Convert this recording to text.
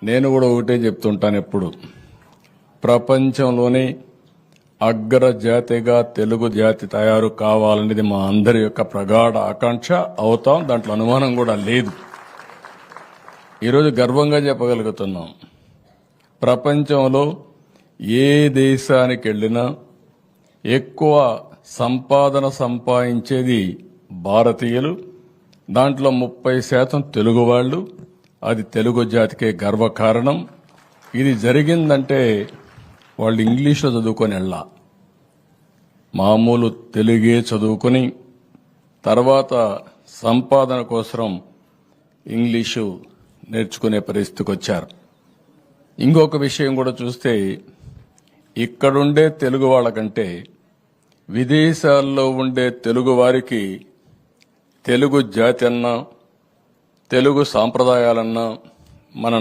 నేను కూడా ఒకటే చెప్తుంటాను ఎప్పుడు, ప్రపంచంలోనే అగ్రజాతిగా తెలుగు జాతి తయారు కావాలనేది మా అందరి యొక్క ప్రగాఢ ఆకాంక్ష. అవుతాం, దాంట్లో అనుమానం కూడా లేదు. ఈరోజు గర్వంగా చెప్పగలుగుతున్నాం, ప్రపంచంలో ఏ దేశానికి వెళ్ళినా ఎక్కువ సంపాదన సంపాదించేది భారతీయులు, దాంట్లో 30% తెలుగు వాళ్ళు. అది తెలుగు జాతికే గర్వకారణం. ఇది జరిగిందంటే వాళ్ళు ఇంగ్లీష్లో చదువుకొని వెళ్ళా, మామూలు తెలుగే చదువుకొని తర్వాత సంపాదన కోసం ఇంగ్లీషు నేర్చుకునే పరిస్థితికి వచ్చారు. ఇంకొక విషయం కూడా చూస్తే, ఇక్కడుండే తెలుగు వాళ్ళకంటే విదేశాల్లో ఉండే తెలుగు వారికి తెలుగు జాతి అన్నా, తెలుగు సాంప్రదాయాలన్నా, మన